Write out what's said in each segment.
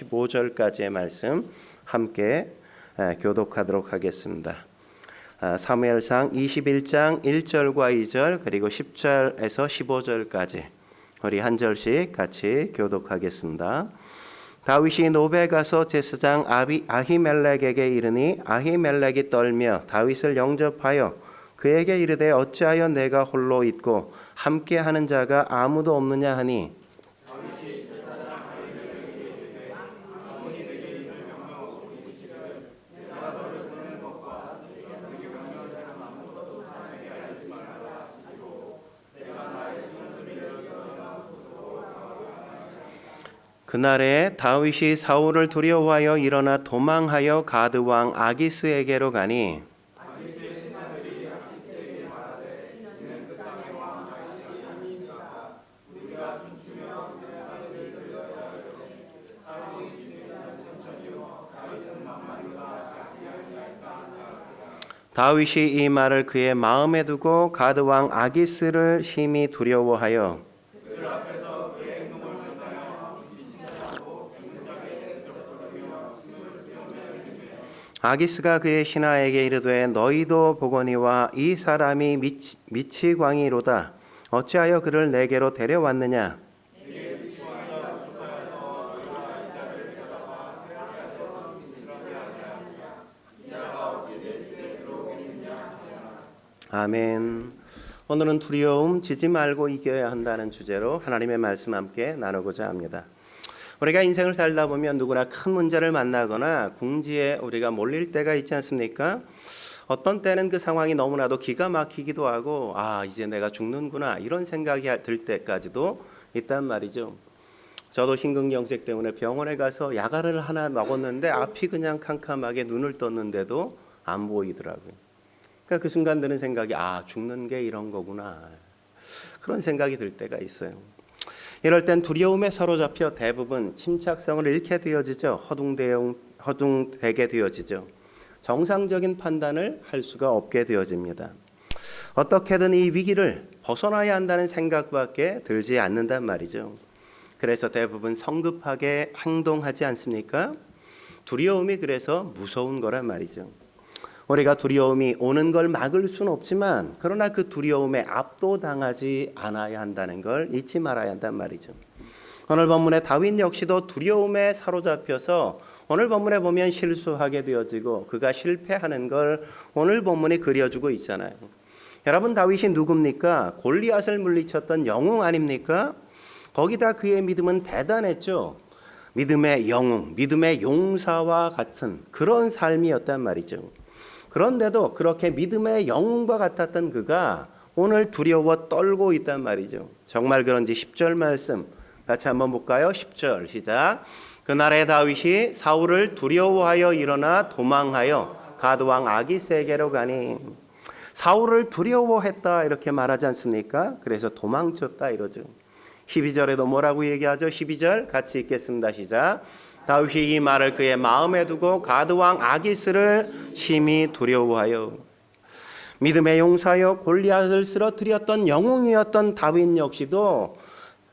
15절까지의 말씀 함께 교독하도록 하겠습니다. 사무엘상 21장 1절과 2절 그리고 10절에서 15절까지 우리 한 절씩 같이 교독하겠습니다. 다윗이 노베 가서 제사장 아히멜렉에게 이르니 아히멜렉이 떨며 다윗을 영접하여 그에게 이르되 어찌하여 내가 홀로 있고 함께하는 자가 아무도 없느냐 하니 그날에 다윗이 사울을 두려워하여 일어나 도망하여 가드 왕 아기스에게로 가니 다윗이 이 말을 그의 마음에 두고 가드 왕 아기스를 심히 두려워하여 아기스가 그의 신하에게 이르되 너희도 보거니와 이 사람이 미치광이로다. 어찌하여 그를 내게로 데려왔느냐? 아멘. 오늘은 두려움 지지 말고 이겨야 한다는 주제로 하나님의 말씀 함께 나누고자 합니다. 우리가 인생을 살다 보면 누구나 큰 문제를 만나거나 궁지에 우리가 몰릴 때가 있지 않습니까? 어떤 때는 그 상황이 너무나도 기가 막히기도 하고 이제 내가 죽는구나 이런 생각이 들 때까지도 있단 말이죠. 저도 심근경색 때문에 병원에 가서 약알을 하나 먹었는데 앞이 그냥 캄캄하게 눈을 떴는데도 안 보이더라고요. 그러니까 그 순간 드는 생각이 죽는 게 이런 거구나 그런 생각이 들 때가 있어요. 이럴 땐 두려움에 사로잡혀 대부분 침착성을 잃게 되어지죠. 허둥대게 되어지죠. 정상적인 판단을 할 수가 없게 되어집니다. 어떻게든 이 위기를 벗어나야 한다는 생각밖에 들지 않는단 말이죠. 그래서 대부분 성급하게 행동하지 않습니까? 두려움이 그래서 무서운 거란 말이죠. 우리가 두려움이 오는 걸 막을 수는 없지만 그러나 그 두려움에 압도당하지 않아야 한다는 걸 잊지 말아야 한단 말이죠. 오늘 본문의 다윗 역시도 두려움에 사로잡혀서 오늘 본문에 보면 실수하게 되어지고 그가 실패하는 걸 오늘 본문이 그려주고 있잖아요. 여러분 다윗이 누굽니까? 골리앗을 물리쳤던 영웅 아닙니까? 거기다 그의 믿음은 대단했죠. 믿음의 영웅, 믿음의 용사와 같은 그런 삶이었단 말이죠. 그런데도 그렇게 믿음의 영웅과 같았던 그가 오늘 두려워 떨고 있단 말이죠. 정말 그런지 10절 말씀 같이 한번 볼까요? 10절 시작. 그날에 다윗이 사울을 두려워하여 일어나 도망하여 가드 왕 아기스에게로 가니 사울을 두려워했다 이렇게 말하지 않습니까? 그래서 도망쳤다 이러죠. 12절에도 뭐라고 얘기하죠? 12절 같이 읽겠습니다. 시작. 다윗이 이 말을 그의 마음에 두고 가드 왕 아기스를 심히 두려워하여 믿음의 용사여 골리앗을 쓰러뜨렸던 영웅이었던 다윗 역시도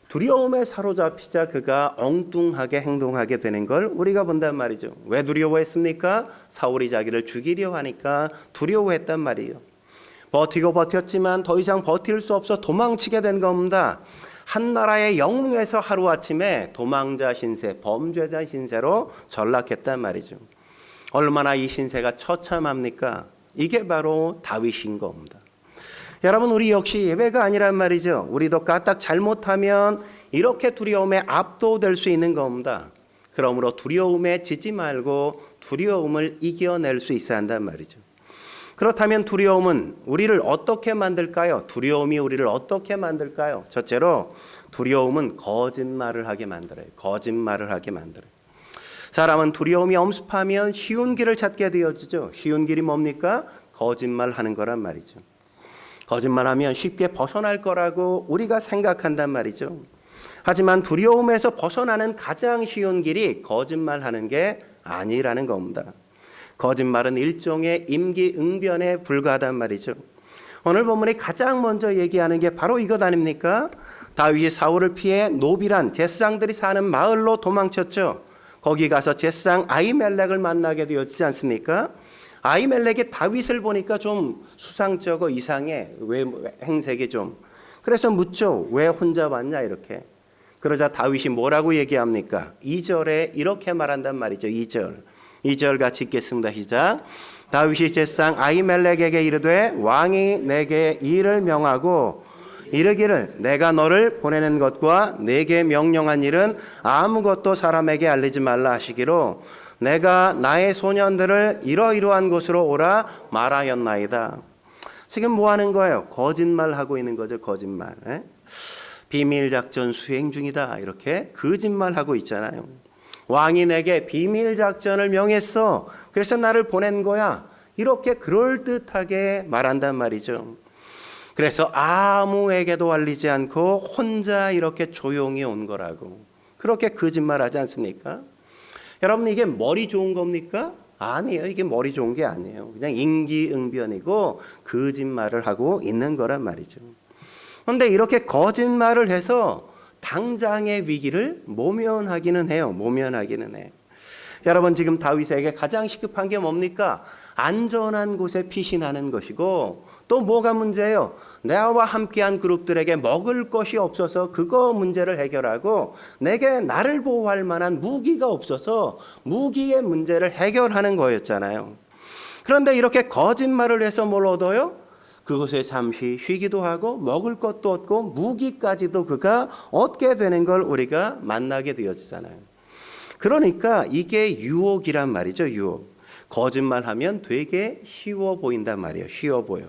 두려움에 사로잡히자 그가 엉뚱하게 행동하게 되는 걸 우리가 본단 말이죠. 왜 두려워했습니까? 사울이 자기를 죽이려 하니까 두려워했단 말이에요. 버티고 버텼지만 더 이상 버틸 수 없어 도망치게 된 겁니다. 한 나라의 영웅에서 하루아침에 도망자 신세, 범죄자 신세로 전락했단 말이죠. 얼마나 이 신세가 처참합니까? 이게 바로 다윗인 겁니다. 여러분 우리 역시 예외가 아니란 말이죠. 우리도 까딱 잘못하면 이렇게 두려움에 압도될 수 있는 겁니다. 그러므로 두려움에 지지 말고 두려움을 이겨낼 수 있어야 한단 말이죠. 그렇다면 두려움은 우리를 어떻게 만들까요? 두려움이 우리를 어떻게 만들까요? 첫째로 두려움은 거짓말을 하게 만들어요. 거짓말을 하게 만들어요. 사람은 두려움이 엄습하면 쉬운 길을 찾게 되어지죠. 쉬운 길이 뭡니까? 거짓말하는 거란 말이죠. 거짓말하면 쉽게 벗어날 거라고 우리가 생각한단 말이죠. 하지만 두려움에서 벗어나는 가장 쉬운 길이 거짓말하는 게 아니라는 겁니다. 거짓말은 일종의 임기응변에 불과하단 말이죠. 오늘 본문이 가장 먼저 얘기하는 게 바로 이것 아닙니까? 다윗이 사울을 피해 노비란 제사장들이 사는 마을로 도망쳤죠. 거기 가서 제사장 아히멜렉을 만나게 되었지 않습니까? 아히멜렉이 다윗을 보니까 좀 수상쩍어 이상해. 왜 행색이 좀. 그래서 묻죠. 왜 혼자 왔냐 이렇게. 그러자 다윗이 뭐라고 얘기합니까? 2절에 이렇게 말한단 말이죠. 2절 같이 읽겠습니다. 시작. 다윗이 제사장 아히멜렉에게 이르되 왕이 내게 일을 명하고 이르기를 내가 너를 보내는 것과 내게 명령한 일은 아무것도 사람에게 알리지 말라 하시기로 내가 나의 소년들을 이러이러한 곳으로 오라 말하였나이다. 지금 뭐 하는 거예요? 거짓말하고 있는 거죠. 거짓말. 비밀작전 수행 중이다. 이렇게 거짓말하고 있잖아요. 왕이 내게 비밀작전을 명했어. 그래서 나를 보낸 거야. 이렇게 그럴듯하게 말한단 말이죠. 그래서 아무에게도 알리지 않고 혼자 이렇게 조용히 온 거라고. 그렇게 거짓말하지 않습니까? 여러분 이게 머리 좋은 겁니까? 아니에요. 이게 머리 좋은 게 아니에요. 그냥 임기응변이고 거짓말을 하고 있는 거란 말이죠. 그런데 이렇게 거짓말을 해서 당장의 위기를 모면하기는 해요. 모면하기는 해. 여러분 지금 다윗에게 가장 시급한 게 뭡니까? 안전한 곳에 피신하는 것이고 또 뭐가 문제예요? 나와 함께한 그룹들에게 먹을 것이 없어서 그거 문제를 해결하고 내게 나를 보호할 만한 무기가 없어서 무기의 문제를 해결하는 거였잖아요. 그런데 이렇게 거짓말을 해서 뭘 얻어요? 그곳에 잠시 쉬기도 하고 먹을 것도 얻고 무기까지도 그가 얻게 되는 걸 우리가 만나게 되었잖아요. 그러니까 이게 유혹이란 말이죠. 유혹. 거짓말하면 되게 쉬워 보인단 말이에요. 쉬워 보여.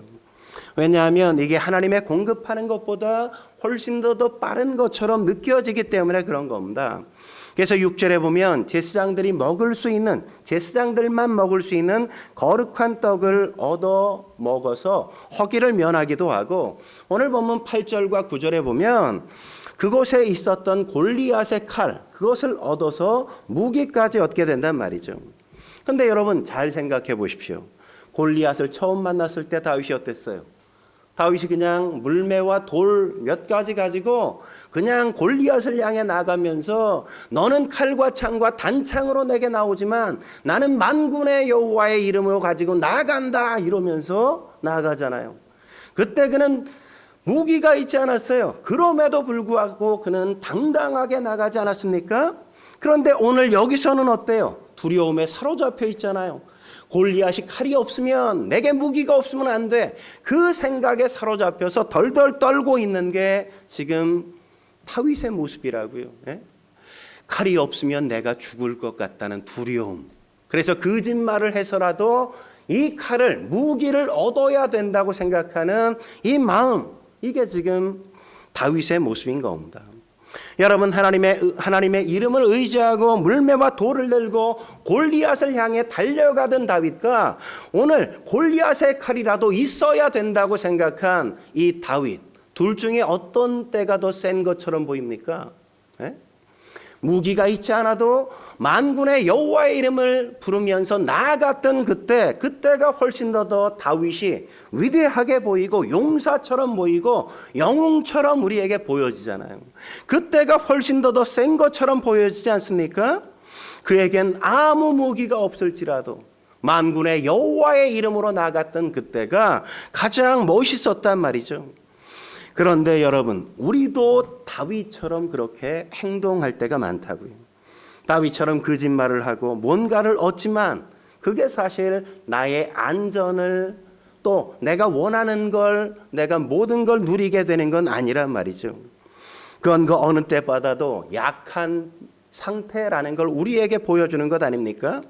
왜냐하면 이게 하나님의 공급하는 것보다 훨씬 더 빠른 것처럼 느껴지기 때문에 그런 겁니다. 그래서 6절에 보면 제사장들이 먹을 수 있는, 제사장들만 먹을 수 있는 거룩한 떡을 얻어 먹어서 허기를 면하기도 하고, 오늘 보면 8절과 9절에 보면 그곳에 있었던 골리앗의 칼, 그것을 얻어서 무기까지 얻게 된단 말이죠. 그런데 여러분 잘 생각해 보십시오. 골리앗을 처음 만났을 때 다윗이 어땠어요? 다윗이 그냥 물매와 돌 몇 가지 가지고 그냥 골리앗을 향해 나가면서 너는 칼과 창과 단창으로 내게 나오지만 나는 만군의 여호와의 이름으로 가지고 나간다 이러면서 나가잖아요. 그때 그는 무기가 있지 않았어요. 그럼에도 불구하고 그는 당당하게 나가지 않았습니까? 그런데 오늘 여기서는 어때요? 두려움에 사로잡혀 있잖아요. 골리앗이 칼이 없으면 내게 무기가 없으면 안 돼. 그 생각에 사로잡혀서 덜덜 떨고 있는 게 지금 다윗의 모습이라고요. 칼이 없으면 내가 죽을 것 같다는 두려움. 그래서 거짓말을 해서라도 이 칼을 무기를 얻어야 된다고 생각하는 이 마음. 이게 지금 다윗의 모습인 겁니다. 여러분 하나님의 이름을 의지하고 물매와 돌을 들고 골리앗을 향해 달려가던 다윗과 오늘 골리앗의 칼이라도 있어야 된다고 생각한 이 다윗, 둘 중에 어떤 때가 더 센 것처럼 보입니까? 무기가 있지 않아도 만군의 여호와의 이름을 부르면서 나아갔던 그때가 훨씬 더 다윗이 위대하게 보이고 용사처럼 보이고 영웅처럼 우리에게 보여지잖아요. 그때가 훨씬 더 센 것처럼 보여지지 않습니까? 그에겐 아무 무기가 없을지라도 만군의 여호와의 이름으로 나아갔던 그때가 가장 멋있었단 말이죠. 그런데 여러분, 우리도 다윗처럼 그렇게 행동할 때가 많다고요. 다윗처럼 거짓말을 하고 뭔가를 얻지만 그게 사실 나의 안전을 또 내가 원하는 걸, 내가 모든 걸 누리게 되는 건 아니란 말이죠. 그건 그 어느 때보다도 약한 상태라는 걸 우리에게 보여주는 것 아닙니까?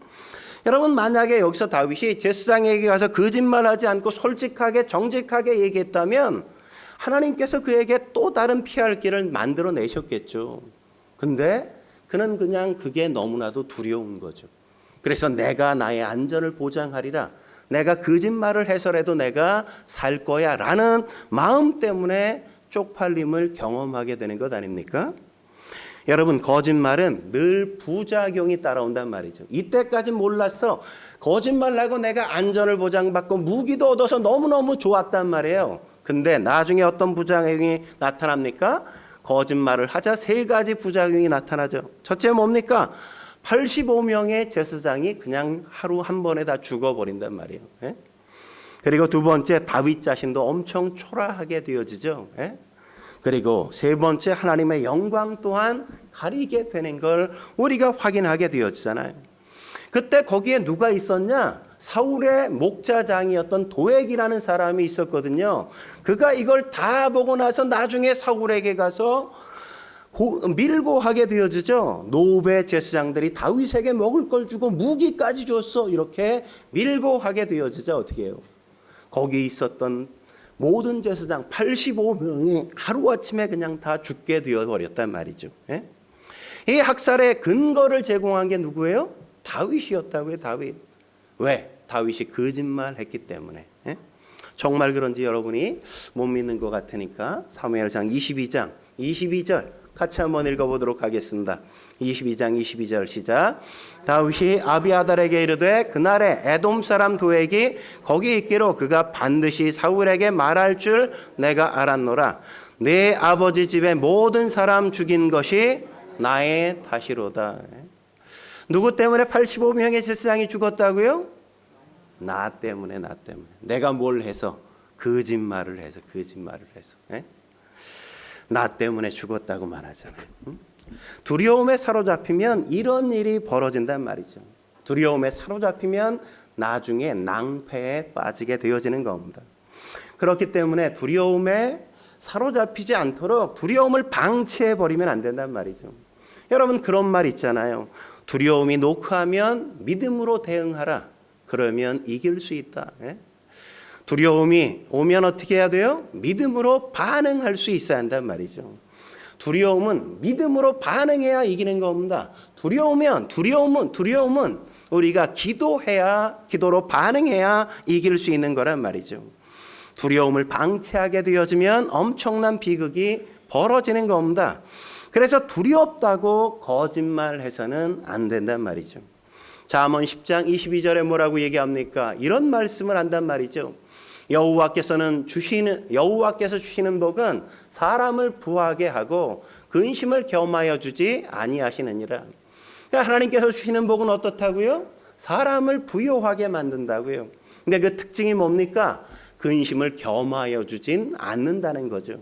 여러분 만약에 여기서 다윗이 제사장에게 가서 거짓말하지 않고 솔직하게 정직하게 얘기했다면 하나님께서 그에게 또 다른 피할 길을 만들어 내셨겠죠. 근데 그는 그냥 그게 너무나도 두려운 거죠. 그래서 내가 나의 안전을 보장하리라. 내가 거짓말을 해서라도 내가 살 거야 라는 마음 때문에 쪽팔림을 경험하게 되는 것 아닙니까? 여러분 거짓말은 늘 부작용이 따라온단 말이죠. 이때까지 몰랐어. 거짓말하고 내가 안전을 보장받고 무기도 얻어서 너무너무 좋았단 말이에요. 근데 나중에 어떤 부작용이 나타납니까? 거짓말을 하자 3가지 부작용이 나타나죠. 첫째 뭡니까? 85명의 제사장이 그냥 하루 한 번에 다 죽어버린단 말이에요. 예? 그리고 두 번째, 다윗 자신도 엄청 초라하게 되어지죠. 예? 그리고 세 번째, 하나님의 영광 또한 가리게 되는 걸 우리가 확인하게 되어지잖아요. 그때 거기에 누가 있었냐? 사울의 목자장이었던 도액이라는 사람이 있었거든요. 그가 이걸 다 보고 나서 나중에 사울에게 가서 밀고 하게 되어지죠. 노베 제사장들이 다윗에게 먹을 걸 주고 무기까지 줬어. 이렇게 밀고 하게 되어지죠. 어떻게 해요? 거기 있었던 모든 제사장 85명이 하루아침에 그냥 다 죽게 되어버렸단 말이죠. 예? 이 학살의 근거를 제공한 게 누구예요? 다윗이었다고요. 다윗. 왜? 다윗이 거짓말했기 때문에. 예? 정말 그런지 여러분이 못 믿는 것 같으니까 사무엘상 22장 22절 같이 한번 읽어보도록 하겠습니다. 22장 22절 시작. 다윗이 아비아달에게 이르되 그날에 에돔 사람 도액이 거기 있기로 그가 반드시 사울에게 말할 줄 내가 알았노라. 내 아버지 집의 모든 사람 죽인 것이 나의 탓이로다. 누구 때문에 85명의 제사장이 죽었다고요? 나 때문에. 내가 뭘 해서? 거짓말을 해서. 예? 나 때문에 죽었다고 말하잖아요. 두려움에 사로잡히면 이런 일이 벌어진단 말이죠. 두려움에 사로잡히면 나중에 낭패에 빠지게 되어지는 겁니다. 그렇기 때문에 두려움에 사로잡히지 않도록 두려움을 방치해버리면 안 된단 말이죠. 여러분 그런 말 있잖아요. 두려움이 노크하면 믿음으로 대응하라. 그러면 이길 수 있다. 예? 두려움이 오면 어떻게 해야 돼요? 믿음으로 반응할 수 있어야 한단 말이죠. 두려움은 믿음으로 반응해야 이기는 겁니다. 두려움은 우리가 기도로 반응해야 이길 수 있는 거란 말이죠. 두려움을 방치하게 되어지면 엄청난 비극이 벌어지는 겁니다. 그래서 두렵다고 거짓말해서는 안 된단 말이죠. 잠언 10장 22절에 뭐라고 얘기합니까? 이런 말씀을 한단 말이죠. 여호와께서 주시는 복은 사람을 부하게 하고 근심을 겸하여 주지 아니하시느니라. 그러니까 하나님께서 주시는 복은 어떻다고요? 사람을 부요하게 만든다고요. 근데 그 특징이 뭡니까? 근심을 겸하여 주진 않는다는 거죠.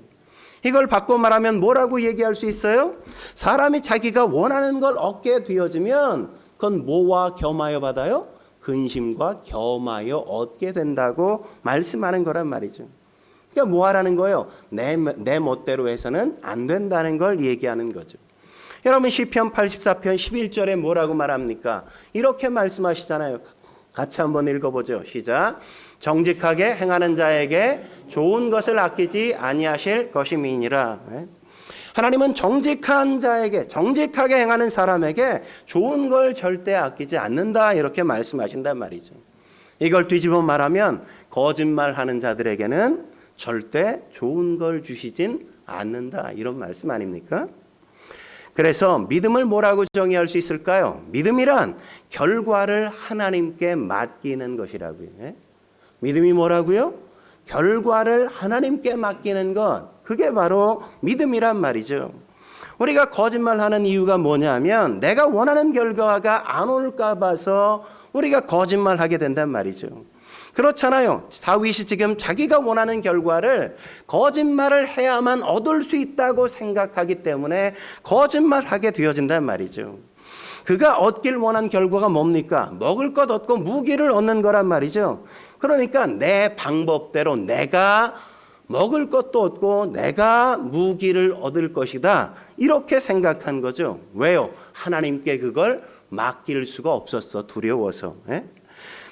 이걸 바꿔 말하면 뭐라고 얘기할 수 있어요? 사람이 자기가 원하는 걸 얻게 되어지면 그건 뭐와 겸하여 받아요? 근심과 겸하여 얻게 된다고 말씀하는 거란 말이죠. 그러니까 뭐 하라는 거예요? 내 멋대로 해서는 안 된다는 걸 얘기하는 거죠. 여러분 시편 84편 11절에 뭐라고 말합니까? 이렇게 말씀하시잖아요. 같이 한번 읽어보죠. 시작. 정직하게 행하는 자에게 좋은 것을 아끼지 아니하실 것임이니라. 하나님은 정직한 자에게, 정직하게 행하는 사람에게 좋은 걸 절대 아끼지 않는다 이렇게 말씀하신단 말이죠. 이걸 뒤집어 말하면 거짓말하는 자들에게는 절대 좋은 걸 주시진 않는다 이런 말씀 아닙니까? 그래서 믿음을 뭐라고 정의할 수 있을까요? 믿음이란 결과를 하나님께 맡기는 것이라고요. 믿음이 뭐라고요? 결과를 하나님께 맡기는 것, 그게 바로 믿음이란 말이죠. 우리가 거짓말하는 이유가 뭐냐면 내가 원하는 결과가 안 올까 봐서 우리가 거짓말하게 된단 말이죠. 그렇잖아요. 다윗이 지금 자기가 원하는 결과를 거짓말을 해야만 얻을 수 있다고 생각하기 때문에 거짓말하게 되어진단 말이죠. 그가 얻길 원한 결과가 뭡니까? 먹을 것 얻고 무기를 얻는 거란 말이죠. 그러니까 내 방법대로 내가 먹을 것도 얻고 내가 무기를 얻을 것이다 이렇게 생각한 거죠. 왜요? 하나님께 그걸 맡길 수가 없었어. 두려워서.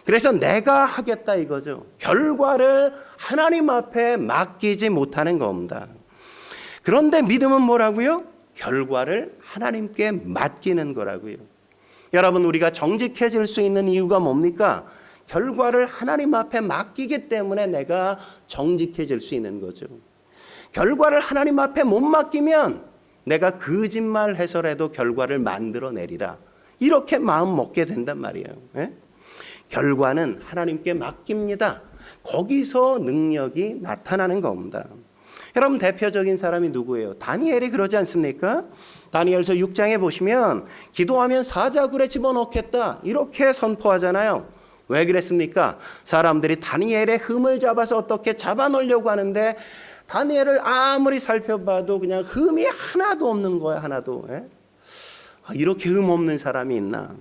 그래서 내가 하겠다 이거죠. 결과를 하나님 앞에 맡기지 못하는 겁니다. 그런데 믿음은 뭐라고요? 결과를 하나님께 맡기는 거라고요. 여러분 우리가 정직해질 수 있는 이유가 뭡니까? 결과를 하나님 앞에 맡기기 때문에 내가 정직해질 수 있는 거죠. 결과를 하나님 앞에 못 맡기면 내가 거짓말해서라도 결과를 만들어내리라 이렇게 마음 먹게 된단 말이에요. 결과는 하나님께 맡깁니다. 거기서 능력이 나타나는 겁니다. 여러분 대표적인 사람이 누구예요? 다니엘이 그러지 않습니까? 다니엘서 6장에 보시면 기도하면 사자굴에 집어넣겠다 이렇게 선포하잖아요. 왜 그랬습니까? 사람들이 다니엘의 흠을 잡아서 어떻게 잡아놓으려고 하는데 다니엘을 아무리 살펴봐도 그냥 흠이 하나도 없는 거야. 하나도. 이렇게 흠 없는 사람이 있나?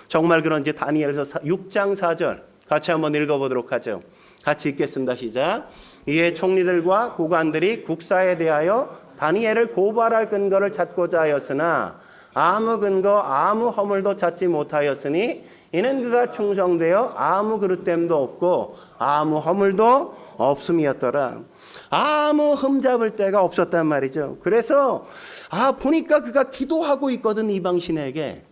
정말 그런지 다니엘서 6장 4절 같이 한번 읽어보도록 하죠. 같이 읽겠습니다. 시작. 이에 총리들과 고관들이 국사에 대하여 다니엘을 고발할 근거를 찾고자 하였으나 아무 근거 아무 허물도 찾지 못하였으니 이는 그가 충성되어 아무 그릇됨도 없고 아무 허물도 없음이었더라. 아무 흠잡을 데가 없었단 말이죠. 그래서 보니까 그가 기도하고 있거든, 이방신에게.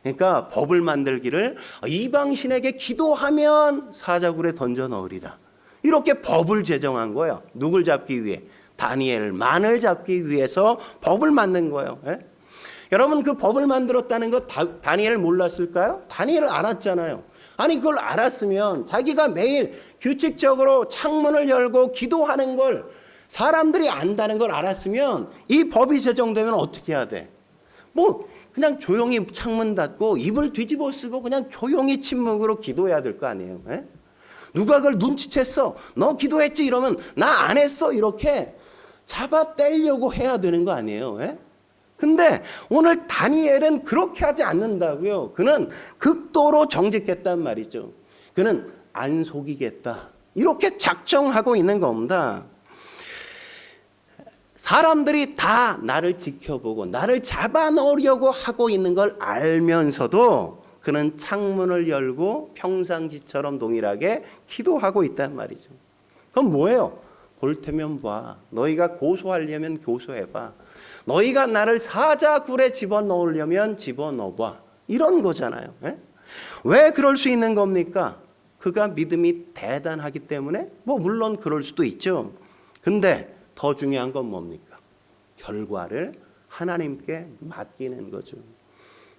그러니까 법을 만들기를 이방신에게 기도하면 사자굴에 던져 넣으리라. 이렇게 법을 제정한 거예요. 누굴 잡기 위해? 다니엘만을 잡기 위해서 법을 만든 거예요. 여러분, 그 법을 만들었다는 거 다니엘 몰랐을까요? 다니엘 알았잖아요. 아니, 그걸 알았으면 자기가 매일 규칙적으로 창문을 열고 기도하는 걸 사람들이 안다는 걸 알았으면 이 법이 제정되면 어떻게 해야 돼? 그냥 조용히 창문 닫고 입을 뒤집어 쓰고 그냥 조용히 침묵으로 기도해야 될 거 아니에요. 누가 그걸 눈치챘어? 너 기도했지? 이러면 나 안 했어? 이렇게 잡아 떼려고 해야 되는 거 아니에요. 근데 오늘 다니엘은 그렇게 하지 않는다고요. 그는 극도로 정직했단 말이죠. 그는 안 속이겠다. 이렇게 작정하고 있는 겁니다. 사람들이 다 나를 지켜보고 나를 잡아넣으려고 하고 있는 걸 알면서도 그는 창문을 열고 평상시처럼 동일하게 기도하고 있단 말이죠. 그럼 뭐예요? 볼 테면 봐. 너희가 고소하려면 고소해봐. 너희가 나를 사자굴에 집어넣으려면 집어넣어봐. 이런 거잖아요. 왜 그럴 수 있는 겁니까? 그가 믿음이 대단하기 때문에 물론 그럴 수도 있죠. 근데 더 중요한 건 뭡니까? 결과를 하나님께 맡기는 거죠.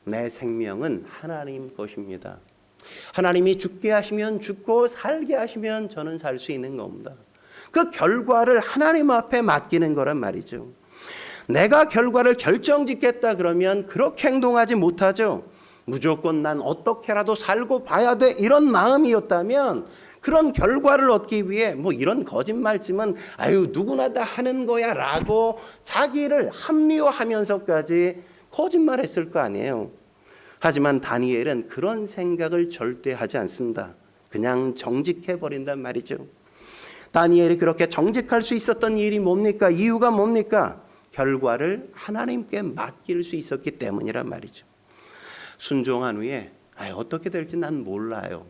내 생명은 하나님 것입니다. 하나님이 죽게 하시면 죽고 살게 하시면 저는 살 수 있는 겁니다. 그 결과를 하나님 앞에 맡기는 거란 말이죠. 내가 결과를 결정짓겠다 그러면 그렇게 행동하지 못하죠. 무조건 난 어떻게라도 살고 봐야 돼 이런 마음이었다면 그런 결과를 얻기 위해 이런 거짓말쯤은 누구나 다 하는 거야 라고 자기를 합리화하면서까지 거짓말했을 거 아니에요. 하지만 다니엘은 그런 생각을 절대 하지 않습니다. 그냥 정직해버린단 말이죠. 다니엘이 그렇게 정직할 수 있었던 일이 뭡니까? 이유가 뭡니까? 결과를 하나님께 맡길 수 있었기 때문이란 말이죠. 순종한 후에 어떻게 될지 난 몰라요.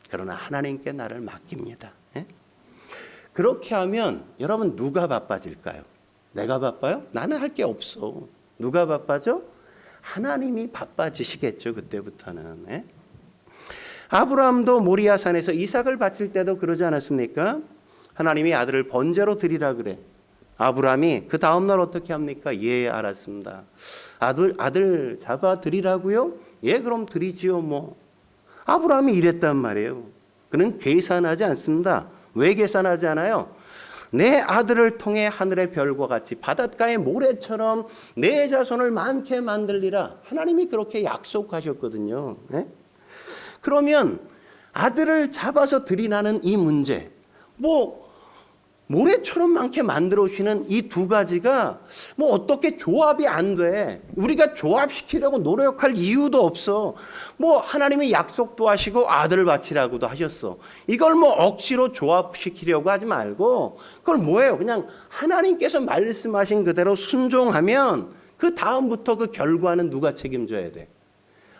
그러나 하나님께 나를 맡깁니다. 그렇게 하면 여러분 누가 바빠질까요? 내가 바빠요? 나는 할 게 없어. 누가 바빠져? 하나님이 바빠지시겠죠. 그때부터는. 아브라함도 모리아산에서 이삭을 바칠 때도 그러지 않았습니까? 하나님이 아들을 번제로 드리라 그래. 아브라함이 그 다음날 어떻게 합니까? 예, 알았습니다. 아들 잡아 드리라고요? 예, 그럼 드리지요. 아브라함이 이랬단 말이에요. 그는 계산하지 않습니다. 왜 계산하지 않아요? 내 아들을 통해 하늘의 별과 같이 바닷가의 모래처럼 내 자손을 많게 만들리라. 하나님이 그렇게 약속하셨거든요. 그러면 아들을 잡아서 드리라는 이 문제, 모래처럼 많게 만들어 주시는 이 두 가지가 어떻게 조합이 안 돼. 우리가 조합시키려고 노력할 이유도 없어. 하나님이 약속도 하시고 아들을 바치라고도 하셨어. 이걸 억지로 조합시키려고 하지 말고 그걸 뭐예요? 그냥 하나님께서 말씀하신 그대로 순종하면 그 다음부터 그 결과는 누가 책임져야 돼?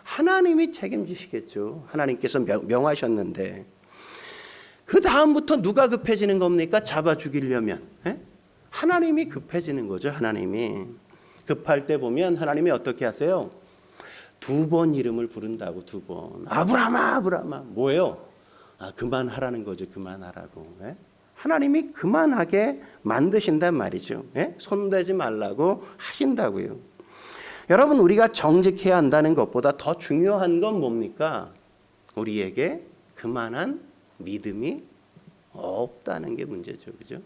하나님이 책임지시겠죠. 하나님께서 명하셨는데. 그 다음부터 누가 급해지는 겁니까? 잡아 죽이려면. 하나님이 급해지는 거죠. 하나님이. 급할 때 보면 하나님이 어떻게 하세요? 2번 이름을 부른다고 2번. 아브라함아, 아브라함아. 뭐예요? 그만하라는 거죠. 그만하라고. 하나님이 그만하게 만드신단 말이죠. 손대지 말라고 하신다고요. 여러분, 우리가 정직해야 한다는 것보다 더 중요한 건 뭡니까? 우리에게 그만한 믿음이 없다는 게 문제죠. 그죠?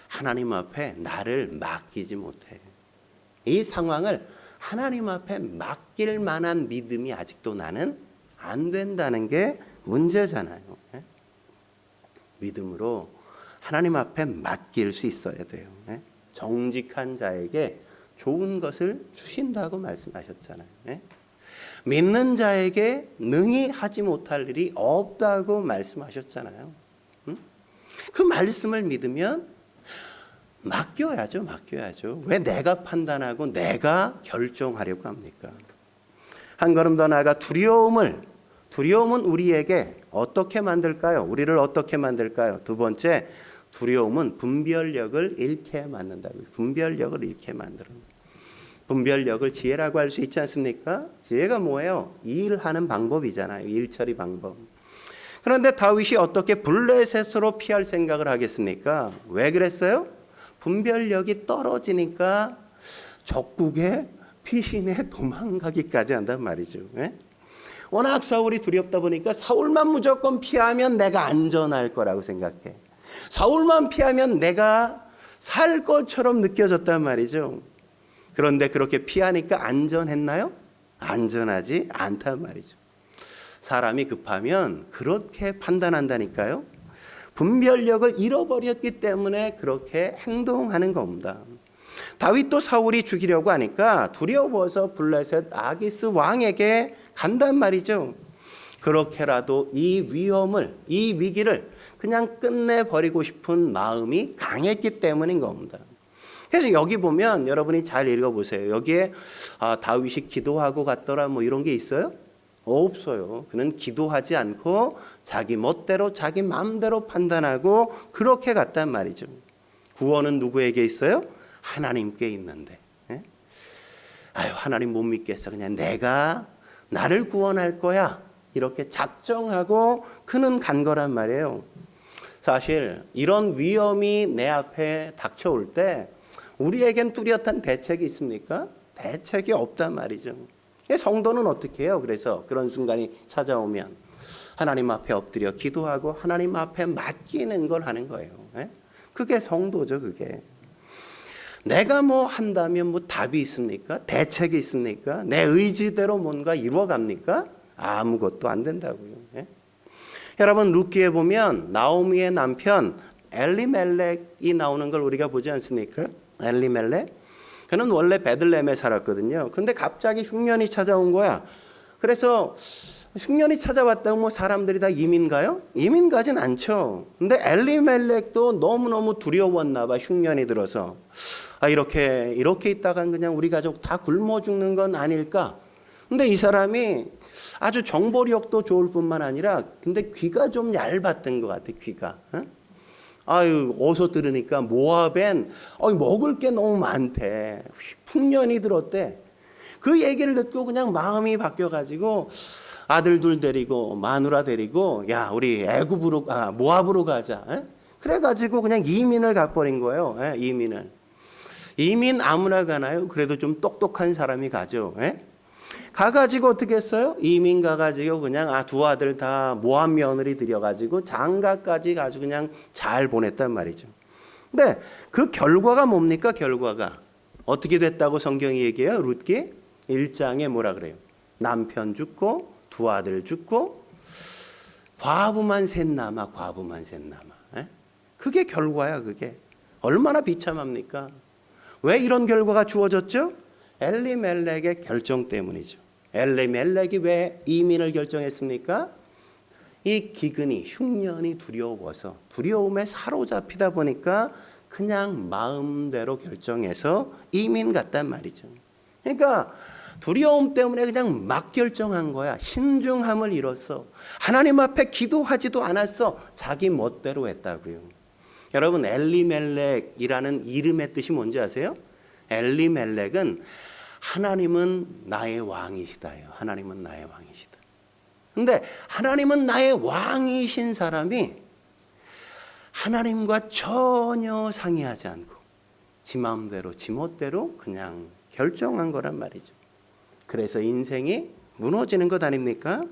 하나님 앞에 나를 맡기지 못해. 이 상황을 하나님 앞에 맡길 만한 믿음이 아직도 나는 안 된다는 게 문제잖아요. 믿음으로 하나님 앞에 맡길 수 있어야 돼요. 정직한 자에게 좋은 것을 주신다고 말씀하셨잖아요. 믿는 자에게 능히 하지 못할 일이 없다고 말씀하셨잖아요. 그 말씀을 믿으면 맡겨야죠. 왜 내가 판단하고 내가 결정하려고 합니까? 한 걸음 더 나아가 두려움은 우리에게 어떻게 만들까요? 우리를 어떻게 만들까요? 두 번째, 두려움은 분별력을 잃게 만든다고요. 분별력을 잃게 만들어요. 분별력을 지혜라고 할 수 있지 않습니까? 지혜가 뭐예요? 일하는 방법이잖아요. 일처리 방법. 그런데 다윗이 어떻게 블레셋으로 피할 생각을 하겠습니까? 왜 그랬어요? 분별력이 떨어지니까 적국에 피신에 도망가기까지 한단 말이죠. 워낙 사울이 두렵다 보니까 사울만 무조건 피하면 내가 안전할 거라고 생각해. 사울만 피하면 내가 살 것처럼 느껴졌단 말이죠. 그런데 그렇게 피하니까 안전했나요? 안전하지 않단 말이죠. 사람이 급하면 그렇게 판단한다니까요. 분별력을 잃어버렸기 때문에 그렇게 행동하는 겁니다. 다윗도 사울이 죽이려고 하니까 두려워서 블레셋 아기스 왕에게 간단 말이죠. 그렇게라도 이 위기를 그냥 끝내버리고 싶은 마음이 강했기 때문인 겁니다. 그래서 여기 보면 여러분이 잘 읽어보세요. 여기에 다윗이 기도하고 갔더라 뭐 이런 게 있어요? 없어요. 그는 기도하지 않고 자기 멋대로 자기 마음대로 판단하고 그렇게 갔단 말이죠. 구원은 누구에게 있어요? 하나님께 있는데. 하나님 못 믿겠어. 그냥 내가 나를 구원할 거야. 이렇게 작정하고 그는 간 거란 말이에요. 사실 이런 위험이 내 앞에 닥쳐올 때 우리에겐 뚜렷한 대책이 있습니까? 대책이 없단 말이죠. 성도는 어떻게 해요? 그래서 그런 순간이 찾아오면 하나님 앞에 엎드려 기도하고 하나님 앞에 맡기는 걸 하는 거예요. 그게 성도죠. 그게. 내가 뭐 한다면 뭐 답이 있습니까? 대책이 있습니까? 내 의지대로 뭔가 이루어갑니까? 아무것도 안 된다고요. 여러분 룻기에 보면 나오미의 남편 엘리멜렉이 나오는 걸 우리가 보지 않습니까? 엘리멜렉? 그는 원래 베들레헴에 살았거든요. 근데 갑자기 흉년이 찾아온 거야. 그래서 흉년이 찾아왔다고 뭐 사람들이 다 이민 가요? 이민 가진 않죠. 근데 엘리멜렉도 너무너무 두려웠나 봐. 흉년이 들어서. 이렇게 있다간 그냥 우리 가족 다 굶어 죽는 건 아닐까? 근데 이 사람이 아주 정보력도 좋을 뿐만 아니라 근데 귀가 좀 얇았던 것 같아. 귀가. 어서 들으니까 모압엔 먹을 게 너무 많대. 풍년이 들었대. 그 얘기를 듣고 그냥 마음이 바뀌어가지고 아들 둘 데리고 마누라 데리고 야 우리 애굽으로 모압으로 가자. 그래가지고 그냥 이민을 가버린 거예요. 이민 아무나 가나요? 그래도 좀 똑똑한 사람이 가죠. 가가지고 어떻게 했어요? 이민 가가지고 그냥 두 아들 다 모압 며느리 들여가지고 장가까지 가지고 그냥 잘 보냈단 말이죠. 근데 그 결과가 뭡니까? 결과가 어떻게 됐다고 성경이 얘기해요? 룻기 1장에 뭐라 그래요? 남편 죽고 두 아들 죽고 과부만 셋 남아. 그게 결과야. 그게 얼마나 비참합니까? 왜 이런 결과가 주어졌죠? 엘리멜렉의 결정 때문이죠. 엘리멜렉이 왜 이민을 결정했습니까? 이 기근이 흉년이 두려워서 두려움에 사로잡히다 보니까 그냥 마음대로 결정해서 이민 갔단 말이죠. 그러니까 두려움 때문에 그냥 막 결정한 거야. 신중함을 잃었어. 하나님 앞에 기도하지도 않았어. 자기 멋대로 했다고요. 여러분 엘리멜렉이라는 이름의 뜻이 뭔지 아세요? 엘리멜렉은 하나님은 나의 왕이시다예요. 하나님은 나의 왕이시다. 근데 하나님은 나의 왕이신 사람이 하나님과 전혀 상의하지 않고 지 마음대로 지 멋대로 그냥 결정한 거란 말이죠. 그래서 인생이 무너지는 것 아닙니까?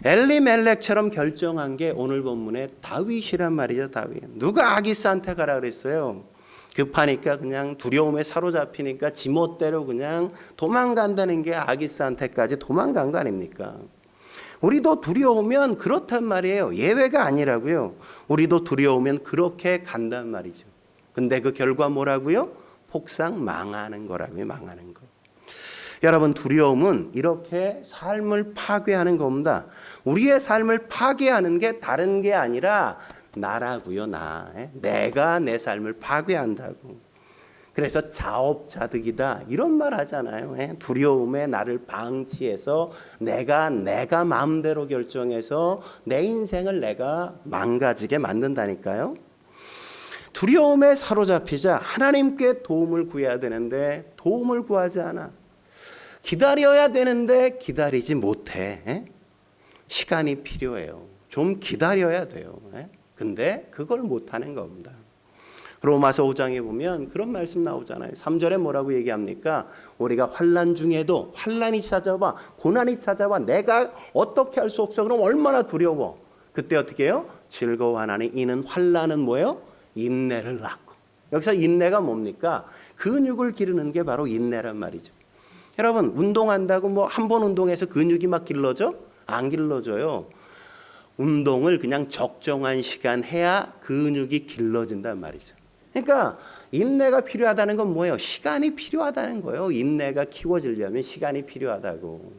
엘리멜렉처럼 결정한 게 오늘 본문의 다윗이란 말이죠. 다윗. 누가 아기스한테 가라 그랬어요? 급하니까 그냥 두려움에 사로잡히니까 지멋대로 그냥 도망간다는 게 아기스한테까지 도망간 거 아닙니까? 우리도 두려우면 그렇단 말이에요. 예외가 아니라고요. 우리도 두려우면 그렇게 간단 말이죠. 근데 그 결과 뭐라고요? 폭삭 망하는 거라고요. 망하는 거. 여러분, 두려움은 이렇게 삶을 파괴하는 겁니다. 우리의 삶을 파괴하는 게 다른 게 아니라 나라고요. 내가 내 삶을 파괴한다고. 그래서 자업자득이다 이런 말 하잖아요. 두려움에 나를 방치해서 내가 마음대로 결정해서 내 인생을 내가 망가지게 만든다니까요. 두려움에 사로잡히자 하나님께 도움을 구해야 되는데 도움을 구하지 않아. 기다려야 되는데 기다리지 못해. 시간이 필요해요. 좀 기다려야 돼요. 근데 그걸 못하는 겁니다. 로마서 5장에 보면 그런 말씀 나오잖아요. 3절에 뭐라고 얘기합니까? 우리가 환난 중에도 환난이 찾아와 고난이 찾아와 내가 어떻게 할 수 없어. 그럼 얼마나 두려워. 그때 어떻게 해요? 즐거워하나니 이는 환난은 뭐예요? 인내를 낳고. 여기서 인내가 뭡니까? 근육을 기르는 게 바로 인내란 말이죠. 여러분, 운동한다고 뭐 한 번 운동해서 근육이 막 길러져? 안 길러져요. 운동을 그냥 적정한 시간 해야 근육이 길러진단 말이죠. 그러니까 인내가 필요하다는 건 뭐예요? 시간이 필요하다는 거예요. 인내가 키워지려면 시간이 필요하다고.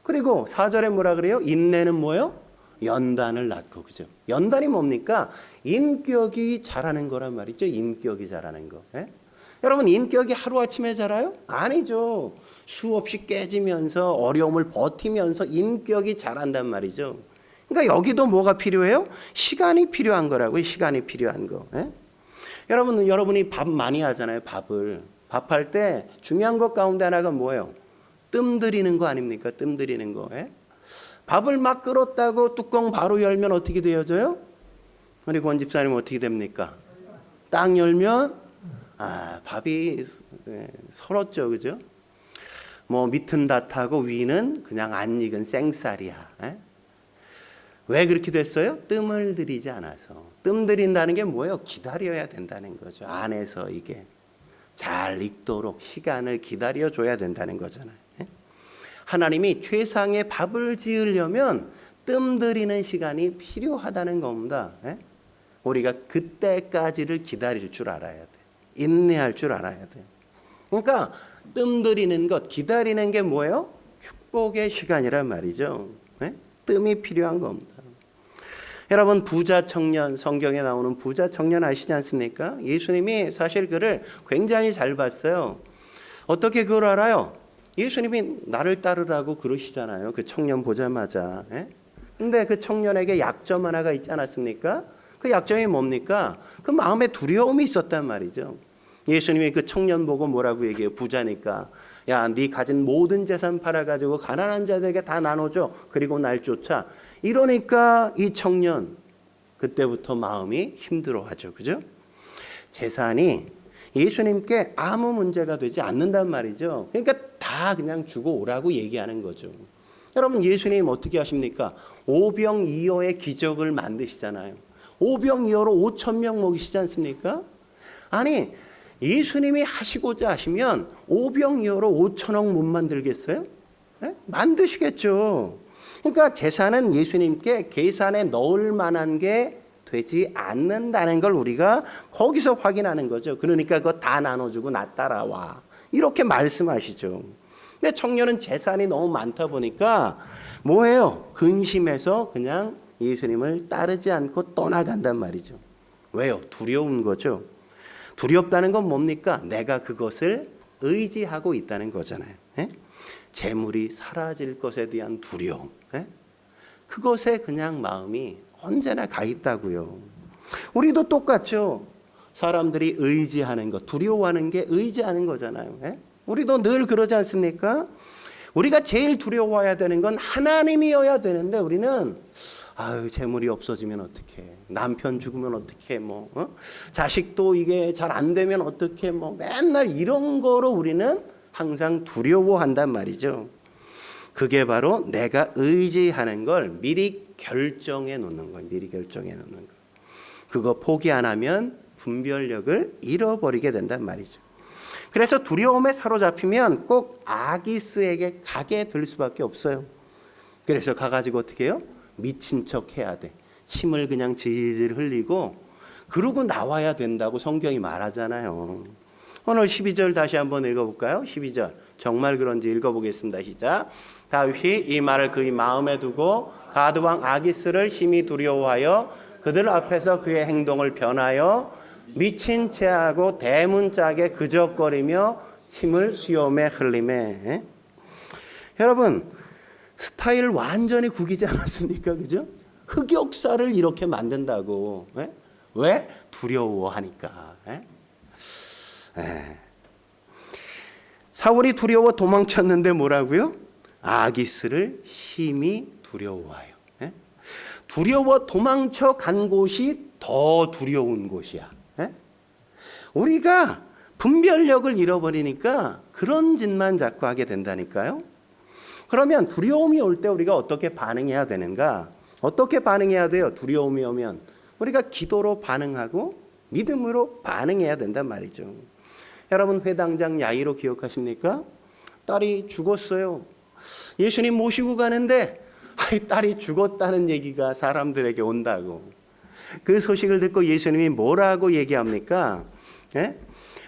그리고 4절에 뭐라 그래요? 인내는 뭐예요? 연단을 낳고. 그죠? 연단이 뭡니까? 인격이 자라는 거란 말이죠. 인격이 자라는 거. 여러분, 인격이 하루아침에 자라요? 아니죠. 수없이 깨지면서 어려움을 버티면서 인격이 자란단 말이죠. 그러니까 여기도 뭐가 필요해요? 시간이 필요한 거라고요. 시간이 필요한 거. 여러분이 밥 많이 하잖아요. 밥할 때 중요한 것 가운데 하나가 뭐예요? 뜸 들이는 거 아닙니까? 뜸 들이는 거. 밥을 막 끓었다고 뚜껑 바로 열면 어떻게 되어져요? 우리 권 집사님 어떻게 됩니까? 딱 열면 밥이 설었죠. 그죠? 뭐 밑은 다 타고 위는 그냥 안 익은 생쌀이야. 왜 그렇게 됐어요? 뜸을 들이지 않아서. 뜸 들인다는 게 뭐예요? 기다려야 된다는 거죠. 안에서 이게 잘 익도록 시간을 기다려줘야 된다는 거잖아요. 하나님이 최상의 밥을 지으려면 뜸 들이는 시간이 필요하다는 겁니다. 우리가 그때까지를 기다릴 줄 알아야 돼. 인내할 줄 알아야 돼. 그러니까 뜸 들이는 것, 기다리는 게 뭐예요? 축복의 시간이란 말이죠. 뜸이 필요한 겁니다. 여러분, 부자 청년, 성경에 나오는 부자 청년 아시지 않습니까? 예수님이 사실 그를 굉장히 잘 봤어요. 어떻게 그걸 알아요? 예수님이 나를 따르라고 그러시잖아요. 그 청년 보자마자. 근데 그 청년에게 약점 하나가 있지 않았습니까? 그 약점이 뭡니까? 그 마음에 두려움이 있었단 말이죠. 예수님이 그 청년 보고 뭐라고 얘기해요? 부자니까. 야, 네 가진 모든 재산 팔아가지고 가난한 자들에게 다 나눠줘. 그리고 날 쫓아. 이러니까 이 청년 그때부터 마음이 힘들어하죠. 그죠? 재산이 예수님께 아무 문제가 되지 않는단 말이죠. 그러니까 다 그냥 주고 오라고 얘기하는 거죠. 여러분, 예수님 어떻게 하십니까? 오병이어의 기적을 만드시잖아요. 오병이어로 5,000명 먹이시지 않습니까? 아니, 예수님이 하시고자 하시면 오병이어로 5,000억 못 만들겠어요? 만드시겠죠. 그러니까 재산은 예수님께 계산에 넣을 만한 게 되지 않는다는 걸 우리가 거기서 확인하는 거죠. 그러니까 그거 다 나눠주고 나 따라와. 이렇게 말씀하시죠. 근데 청년은 재산이 너무 많다 보니까 뭐예요? 근심해서 그냥 예수님을 따르지 않고 떠나간단 말이죠. 왜요? 두려운 거죠. 두렵다는 건 뭡니까? 내가 그것을 의지하고 있다는 거잖아요. 재물이 사라질 것에 대한 두려움. 그것에 그냥 마음이 언제나 가 있다고요. 우리도 똑같죠. 사람들이 의지하는 것, 두려워하는 게 의지하는 거잖아요. 우리도 늘 그러지 않습니까? 우리가 제일 두려워해야 되는 건 하나님이어야 되는데 우리는 재물이 없어지면 어떡해, 남편 죽으면 어떡해, 자식도 이게 잘 안 되면 어떡해, 맨날 이런 거로 우리는 항상 두려워한단 말이죠. 그게 바로 내가 의지하는 걸 미리 결정해 놓는 거예요. 미리 결정해 놓는 거. 그거 포기 안 하면 분별력을 잃어버리게 된단 말이죠. 그래서 두려움에 사로잡히면 꼭 아기스에게 가게 될 수밖에 없어요. 그래서 가가지고 어떻게 해요? 미친 척 해야 돼. 침을 그냥 질질 흘리고 그러고 나와야 된다고 성경이 말하잖아요. 오늘 12절 다시 한번 읽어볼까요? 12절 정말 그런지 읽어보겠습니다. 시작. 다윗이 이 말을 그의 마음에 두고 가드왕 아기스를 심히 두려워하여 그들 앞에서 그의 행동을 변하여 미친 체하고 대문짝에 그적거리며 침을 수염에 흘리매. 여러분 스타일 완전히 구기지 않았습니까? 그죠? 흑역사를 이렇게 만든다고. 왜? 두려워하니까. 사울이 두려워 도망쳤는데 뭐라고요? 아기스를 심히 두려워하여. 두려워 도망쳐 간 곳이 더 두려운 곳이야. 우리가 분별력을 잃어버리니까 그런 짓만 자꾸 하게 된다니까요. 그러면 두려움이 올 때 우리가 어떻게 반응해야 되는가? 어떻게 반응해야 돼요? 두려움이 오면 우리가 기도로 반응하고 믿음으로 반응해야 된단 말이죠. 여러분 회당장 야이로 기억하십니까? 딸이 죽었어요. 예수님 모시고 가는데 딸이 죽었다는 얘기가 사람들에게 온다고. 그 소식을 듣고 예수님이 뭐라고 얘기합니까?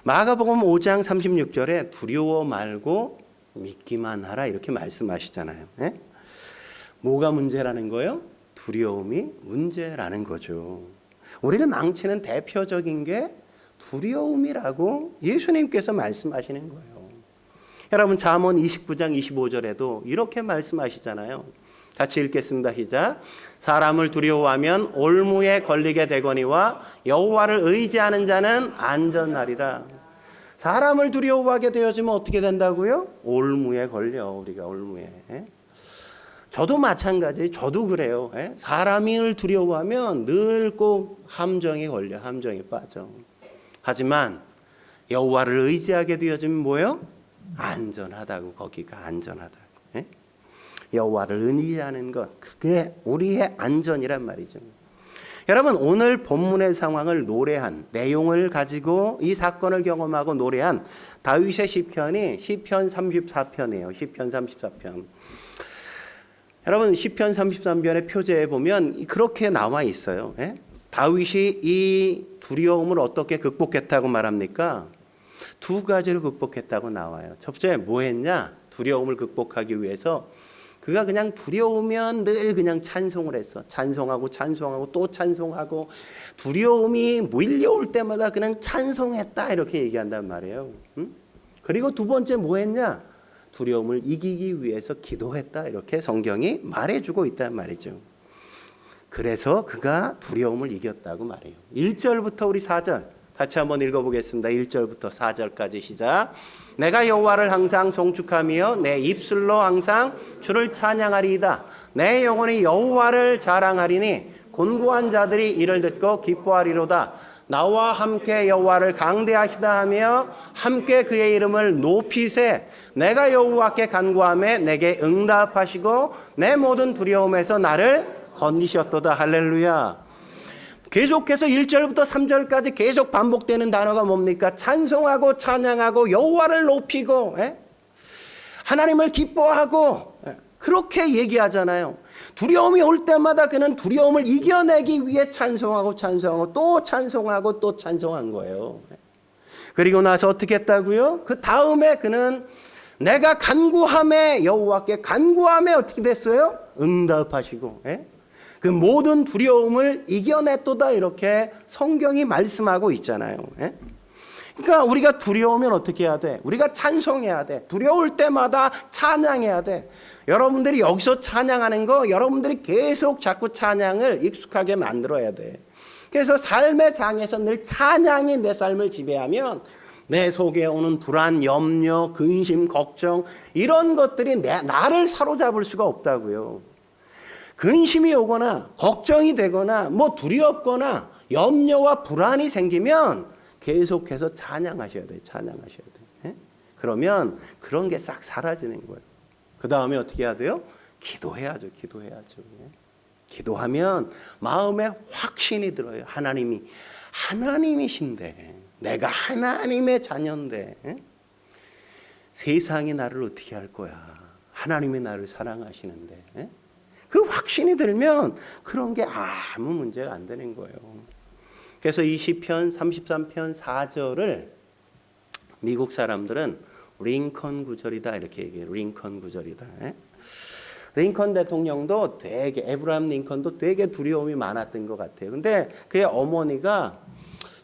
마가복음 5장 36절에 두려워 말고 믿기만 하라 이렇게 말씀하시잖아요. 뭐가 문제라는 거예요? 두려움이 문제라는 거죠. 우리가 망치는 대표적인 게 두려움이라고 예수님께서 말씀하시는 거예요. 여러분 잠언 29장 25절에도 이렇게 말씀하시잖아요. 같이 읽겠습니다. 시작. 사람을 두려워하면 올무에 걸리게 되거니와 여호와를 의지하는 자는 안전하리라. 사람을 두려워하게 되어지면 어떻게 된다고요? 올무에 걸려. 우리가 올무에. 저도 마찬가지예요. 저도 그래요. 사람을 두려워하면 늘 꼭 함정에 걸려. 함정에 빠져. 하지만 여호와를 의지하게 되어지면 뭐예요? 안전하다고. 거기가 안전하다고. 여호와를 의지하는 것, 그게 우리의 안전이란 말이죠. 여러분 오늘 본문의 상황을 노래한 내용을 가지고 이 사건을 경험하고 노래한 다윗의 시편이 시편 34편이에요. 시편 34편. 여러분 시편 33편의 표제에 보면 그렇게 나와 있어요. 다윗이 이 두려움을 어떻게 극복했다고 말합니까? 두 가지로 극복했다고 나와요. 첫째 뭐 했냐? 두려움을 극복하기 위해서 그가 그냥 두려우면 늘 그냥 찬송을 했어. 찬송하고 찬송하고 또 찬송하고 두려움이 밀려올 때마다 그냥 찬송했다 이렇게 얘기한단 말이에요. 그리고 두 번째 뭐 했냐? 두려움을 이기기 위해서 기도했다 이렇게 성경이 말해주고 있단 말이죠. 그래서 그가 두려움을 이겼다고 말해요. 1절부터 우리 4절 같이 한번 읽어보겠습니다. 1절부터 4절까지 시작. 내가 여호와를 항상 송축하며 내 입술로 항상 주를 찬양하리이다. 내 영혼이 여호와를 자랑하리니 곤고한 자들이 이를 듣고 기뻐하리로다. 나와 함께 여호와를 강대하시다 하며 함께 그의 이름을 높이세. 내가 여호와께 간구하며 내게 응답하시고 내 모든 두려움에서 나를 건지셨도다. 할렐루야. 계속해서 1절부터 3절까지 계속 반복되는 단어가 뭡니까? 찬송하고 찬양하고 여호와를 높이고 하나님을 기뻐하고 그렇게 얘기하잖아요. 두려움이 올 때마다 그는 두려움을 이겨내기 위해 찬송하고 찬송하고 또 찬송하고 또 찬송한 거예요. 그리고 나서 어떻게 했다고요? 그 다음에 그는 내가 간구함에 여호와께 간구함에 어떻게 됐어요? 응답하시고 그 모든 두려움을 이겨냈도다 이렇게 성경이 말씀하고 있잖아요. 그러니까 우리가 두려우면 어떻게 해야 돼? 우리가 찬송해야 돼. 두려울 때마다 찬양해야 돼. 여러분들이 여기서 찬양하는 거 여러분들이 계속 자꾸 찬양을 익숙하게 만들어야 돼. 그래서 삶의 장에서 늘 찬양이 내 삶을 지배하면 내 속에 오는 불안, 염려, 근심, 걱정 이런 것들이 나를 사로잡을 수가 없다고요. 근심이 오거나 걱정이 되거나 뭐 두렵거나 염려와 불안이 생기면 계속해서 찬양하셔야 돼요. 찬양하셔야 돼요. 그러면 그런 게 싹 사라지는 거예요. 그 다음에 어떻게 해야 돼요? 기도해야죠. 기도해야죠. 기도하면 마음에 확신이 들어요. 하나님이 하나님이신데, 내가 하나님의 자녀인데 세상이 나를 어떻게 할 거야? 하나님이 나를 사랑하시는데. 그 확신이 들면 그런 게 아무 문제가 안 되는 거예요. 그래서 이 시편 33편 4절을 미국 사람들은 링컨 구절이다 이렇게 얘기해요. 링컨 구절이다. 링컨 대통령도 되게, 에브라함 링컨도 되게 두려움이 많았던 것 같아요. 근데 그의 어머니가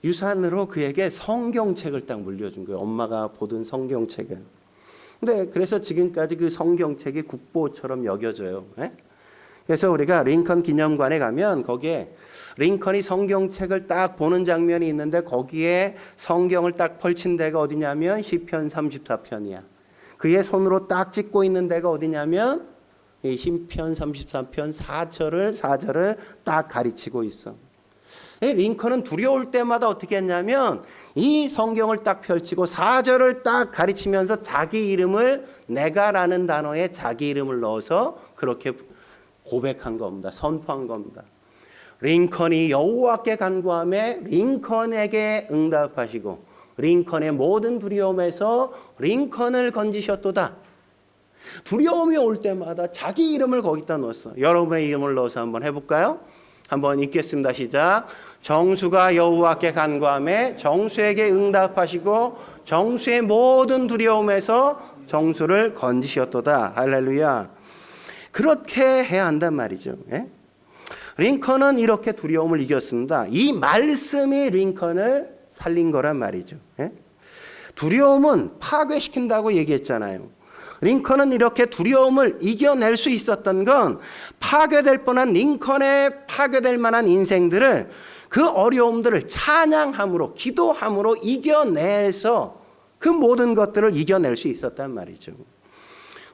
유산으로 그에게 성경책을 딱 물려준 거예요. 엄마가 보던 성경책을. 근데 그래서 지금까지 그 성경책이 국보처럼 여겨져요. 그래서 우리가 링컨 기념관에 가면 거기에 링컨이 성경책을 딱 보는 장면이 있는데 거기에 성경을 딱 펼친 데가 어디냐면 시편 34편이야. 그의 손으로 딱 찍고 있는 데가 어디냐면 이 시편 34편 4절을 딱 가리치고 있어. 링컨은 두려울 때마다 어떻게 했냐면 이 성경을 딱 펼치고 4절을 딱 가리치면서 자기 이름을, 내가라는 단어에 자기 이름을 넣어서 그렇게 고백한 겁니다. 선포한 겁니다. 링컨이 여호와께 간구하며 링컨에게 응답하시고 링컨의 모든 두려움에서 링컨을 건지셨도다. 두려움이 올 때마다 자기 이름을 거기다 넣었어. 여러분의 이름을 넣어서 한번 해볼까요? 한번 읽겠습니다. 시작. 정수가 여호와께 간구하며 정수에게 응답하시고 정수의 모든 두려움에서 정수를 건지셨도다. 할렐루야. 그렇게 해야 한단 말이죠. 링컨은 이렇게 두려움을 이겼습니다. 이 말씀이 링컨을 살린 거란 말이죠. 두려움은 파괴시킨다고 얘기했잖아요. 링컨은 이렇게 두려움을 이겨낼 수 있었던 건 파괴될 뻔한 링컨의 파괴될 만한 인생들을, 그 어려움들을 찬양함으로, 기도함으로 이겨내서 그 모든 것들을 이겨낼 수 있었단 말이죠.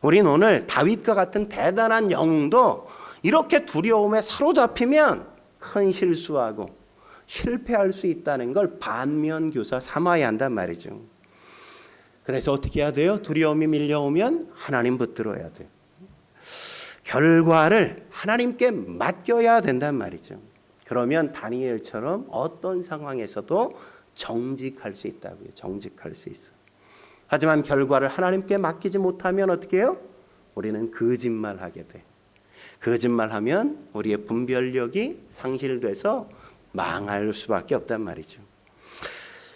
우린 오늘 다윗과 같은 대단한 영웅도 이렇게 두려움에 사로잡히면 큰 실수하고 실패할 수 있다는 걸 반면교사 삼아야 한단 말이죠. 그래서 어떻게 해야 돼요? 두려움이 밀려오면 하나님 붙들어야 돼요. 결과를 하나님께 맡겨야 된단 말이죠. 그러면 다니엘처럼 어떤 상황에서도 정직할 수 있다고요. 정직할 수 있어. 하지만 결과를 하나님께 맡기지 못하면 어떻게 해요? 우리는 거짓말하게 돼. 거짓말하면 우리의 분별력이 상실돼서 망할 수밖에 없단 말이죠.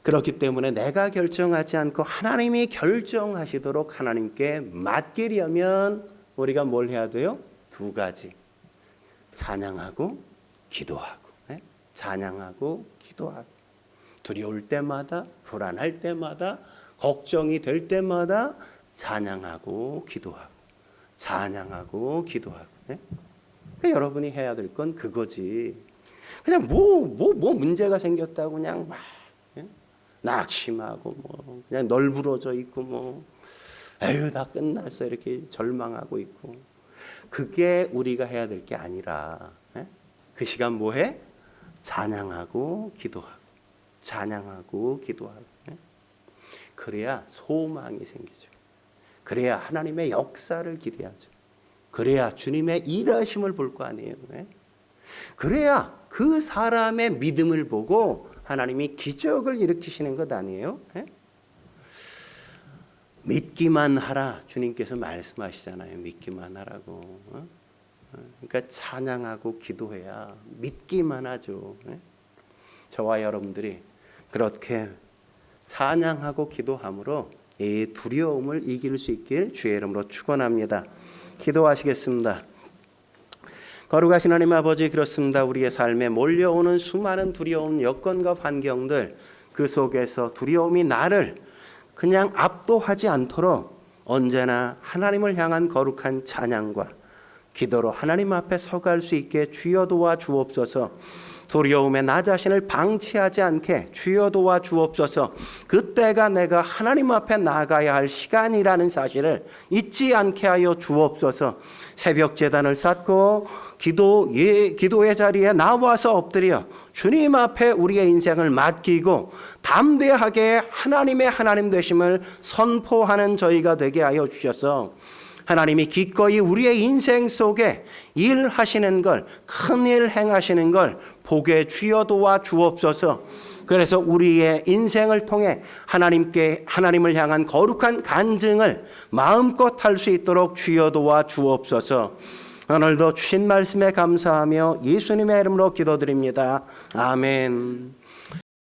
그렇기 때문에 내가 결정하지 않고 하나님이 결정하시도록 하나님께 맡기려면 우리가 뭘 해야 돼요? 두 가지. 찬양하고 기도하고. 찬양하고 기도하고. 두려울 때마다, 불안할 때마다, 걱정이 될 때마다 찬양하고 기도하고. 찬양하고 기도하고. 그러니까 여러분이 해야 될 건 그거지. 그냥 뭐 문제가 생겼다고 그냥 막 낙심하고 뭐 그냥 널브러져 있고 뭐 에휴 다 끝났어 이렇게 절망하고 있고, 그게 우리가 해야 될 게 아니라 그 시간 뭐해? 찬양하고 기도하고 찬양하고 기도하고. 그래야 소망이 생기죠. 그래야 하나님의 역사를 기대하죠. 그래야 주님의 일하심을 볼 거 아니에요. 그래야 그 사람의 믿음을 보고 하나님이 기적을 일으키시는 것 아니에요? 믿기만 하라 주님께서 말씀하시잖아요. 믿기만 하라고. 그러니까 찬양하고 기도해야 믿기만 하죠. 저와 여러분들이 그렇게 찬양하고 기도함으로 이 두려움을 이길 수 있길 주의 이름으로 축원합니다. 기도하시겠습니다. 거룩하신 하나님 아버지, 그렇습니다. 우리의 삶에 몰려오는 수많은 두려운 여건과 환경들, 그 속에서 두려움이 나를 그냥 압도하지 않도록 언제나 하나님을 향한 거룩한 찬양과 기도로 하나님 앞에 서갈 수 있게 주여 도와 주옵소서. 두려움에 나 자신을 방치하지 않게 주여 도와 주옵소서. 그때가 내가 하나님 앞에 나가야 할 시간이라는 사실을 잊지 않게 하여 주옵소서. 새벽 제단을 쌓고 기도의 자리에 나와서 엎드려 주님 앞에 우리의 인생을 맡기고 담대하게 하나님의 하나님 되심을 선포하는 저희가 되게 하여 주셔서 하나님이 기꺼이 우리의 인생 속에 일하시는 걸, 큰 일 행하시는 걸 보게 주여 도와 주옵소서. 그래서 우리의 인생을 통해 하나님을 향한 거룩한 간증을 마음껏 할 수 있도록 주여 도와 주옵소서. 오늘도 주신 말씀에 감사하며 예수님의 이름으로 기도드립니다. 아멘.